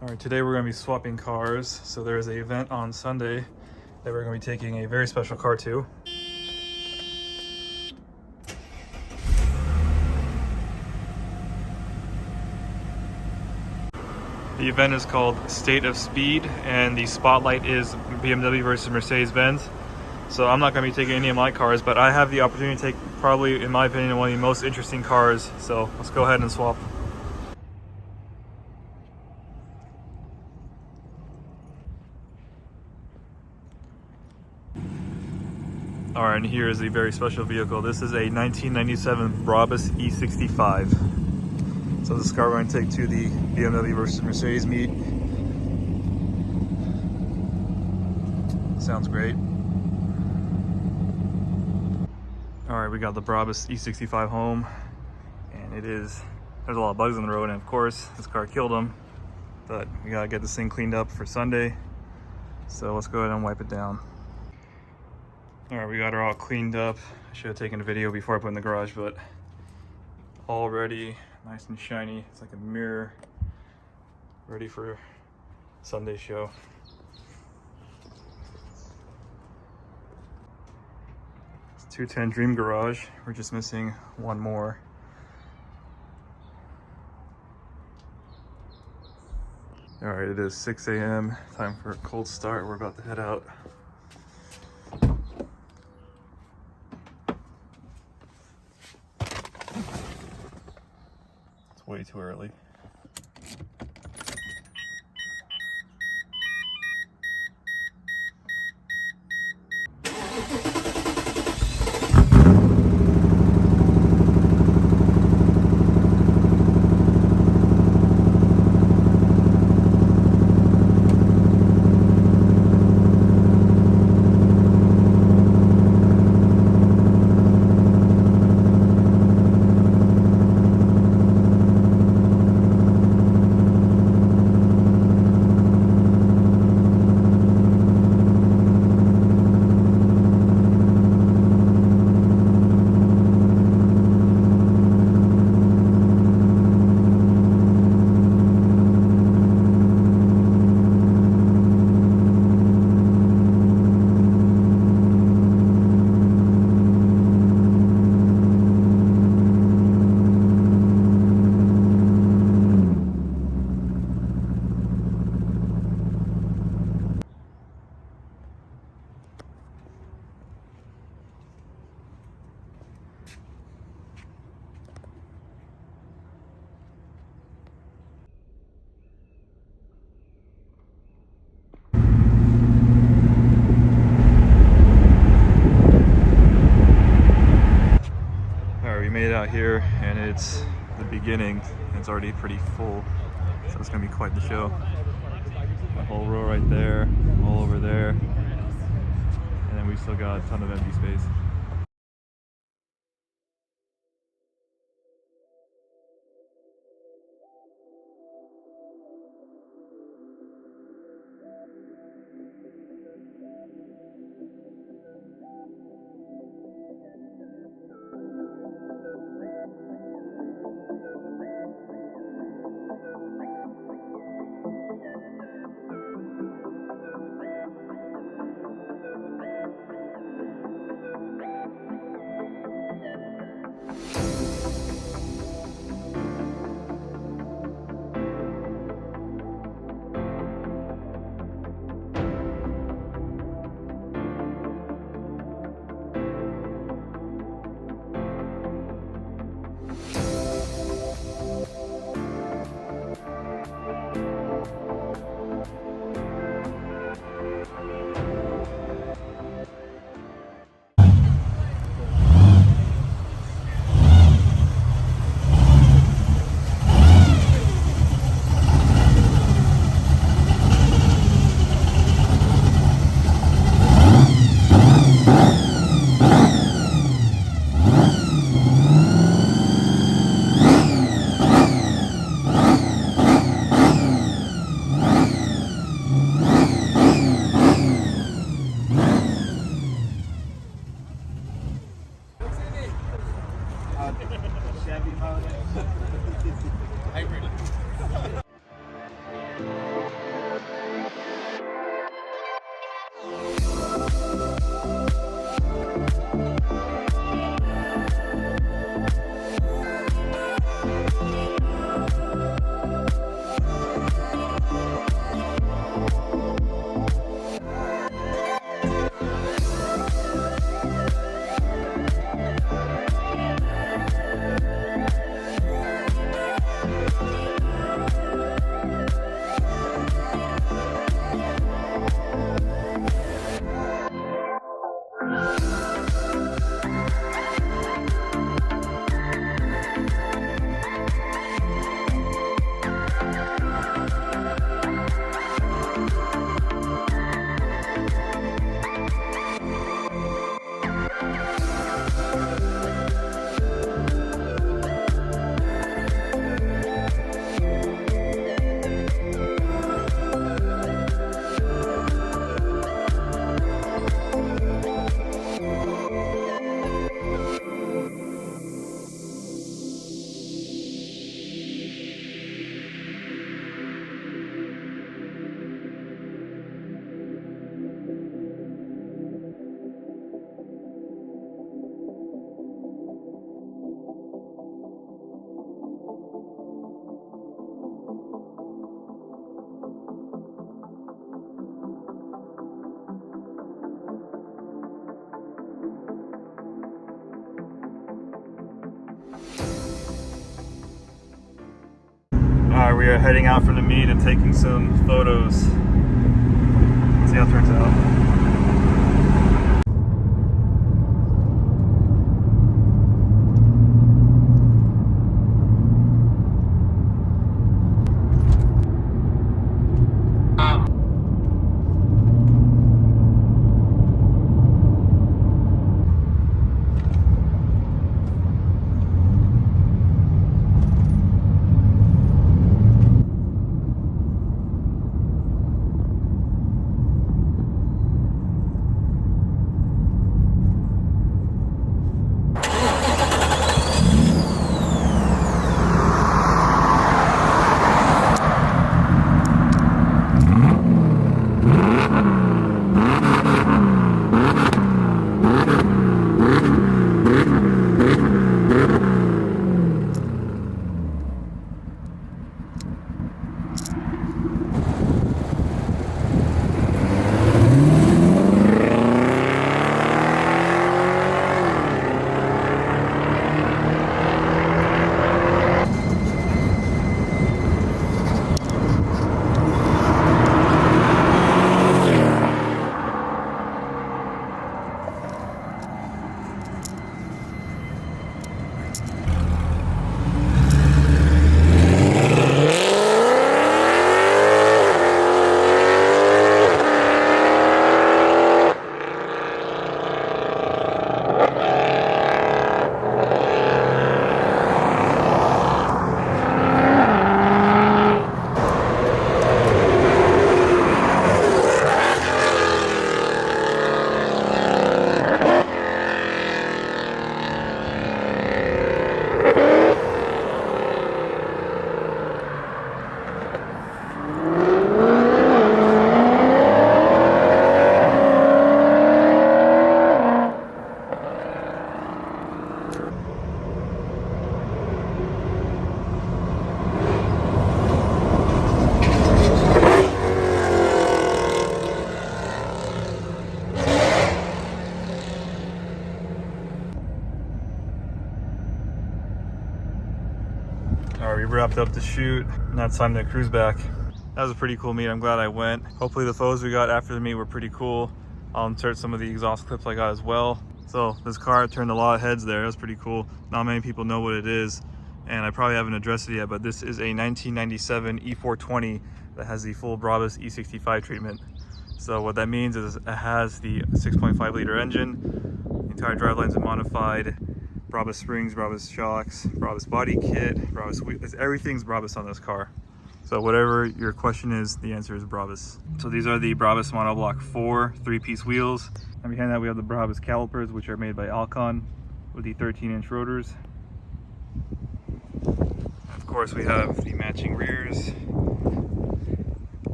All right, today we're going to be swapping cars. So there is an event on Sunday that we're going to be taking a very special car to. The event is called State of Speed, and the spotlight is BMW versus Mercedes-Benz. So I'm not going to be taking any of my cars, but I have the opportunity to take probably, in my opinion, one of the most interesting cars. So let's go ahead and swap. All right, and here is a very special vehicle. This is a 1997 Brabus E65. So this car we're going to take to the BMW versus Mercedes meet. Sounds great. All right, we got the Brabus E65 home, and there's a lot of bugs on the road, and of course this car killed them, but we gotta get this thing cleaned up for Sunday. So let's go ahead and wipe it down. All right, we got her all cleaned up. I should have taken a video before I put it in the garage, but all ready, nice and shiny. It's like a mirror, ready for Sunday show. It's 210 Dream Garage. We're just missing one more. All right, it is 6 a.m. Time for a cold start. We're about to head out. It's way too early. We made it out here, and it's the beginning. It's already pretty full, so it's gonna be quite the show. A whole row right there, all over there, and then we still got a ton of empty space. We are heading out from the meet and taking some photos. Let's see how it turns out. All right, we wrapped up the shoot. Now it's time to cruise back. That was a pretty cool meet. I'm glad I went. Hopefully the photos we got after the meet were pretty cool. I'll insert some of the exhaust clips I got as well. So this car turned a lot of heads there. It was pretty cool. Not many people know what it is, and I probably haven't addressed it yet, but this is a 1997 E420 that has the full Brabus E65 treatment. So what that means is it has the 6.5 liter engine. The entire driveline is modified. Brabus springs, Brabus shocks, Brabus body kit, Brabus wheels. Everything's Brabus on this car. So whatever your question is, the answer is Brabus. So these are the Brabus Monoblock 4 3-piece wheels. And behind that we have the Brabus calipers, which are made by Alcon with the 13-inch rotors. Of course we have the matching rears.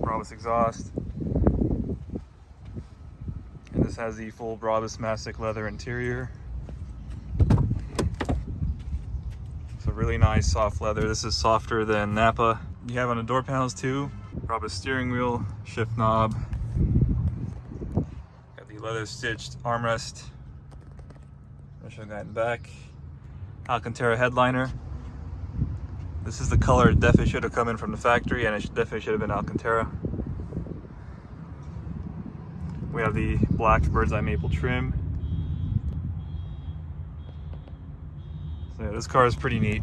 Brabus exhaust. And this has the full Brabus Mastic leather interior. So really nice soft leather. This is softer than Napa. You have on the door panels too, Brabus steering wheel, shift knob. Got the leather stitched armrest. I'll show that in the back. Alcantara headliner. This is the color it definitely should have come in from the factory, and it definitely should have been Alcantara. We have the black bird's eye maple trim. So yeah, this car is pretty neat.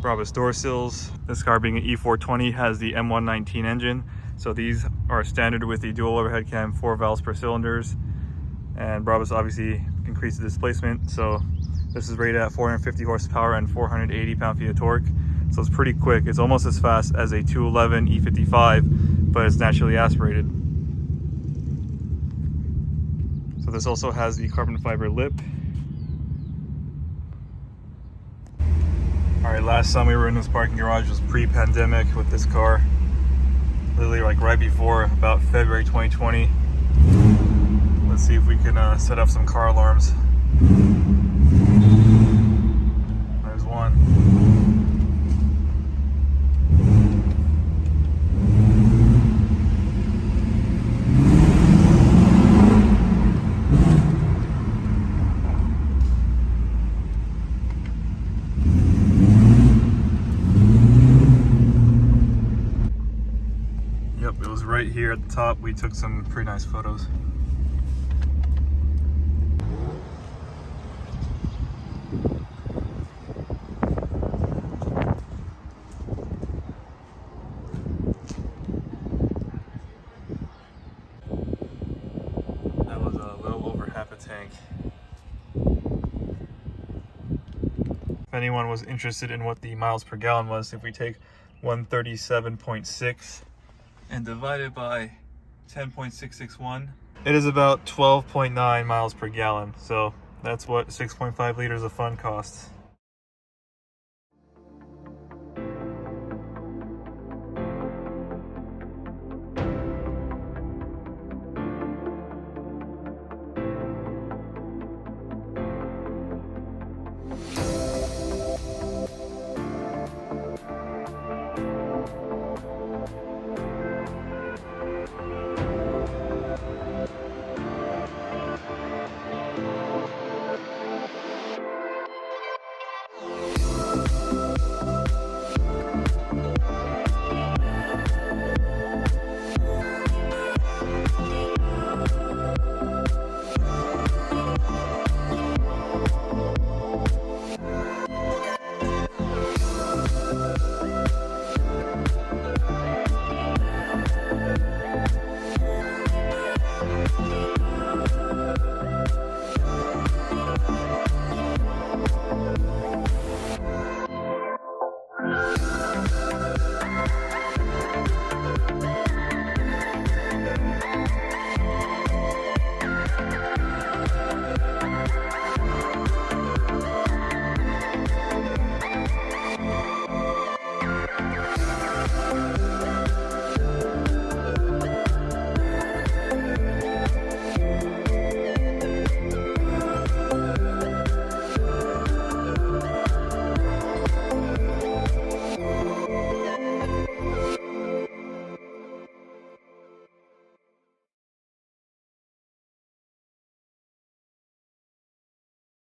Brabus door sills. This car, being an E420, has the M119 engine. So these are standard with the dual overhead cam, 4 valves per cylinders. And Brabus obviously increased the displacement. So this is rated at 450 horsepower and 480 pound-feet of torque. So it's pretty quick. It's almost as fast as a 211 E55, but it's naturally aspirated. So this also has the carbon fiber lip. All right, last time we were in this parking garage was pre-pandemic with this car. Literally like right before, about February 2020. Let's see if we can set up some car alarms. There's one. right here at the top, we took some pretty nice photos. That was a little over half a tank. If anyone was interested in what the miles per gallon was, if we take 137.6 and divide it by 10.661, it is about 12.9 miles per gallon. So that's what 6.5 liters of fun costs.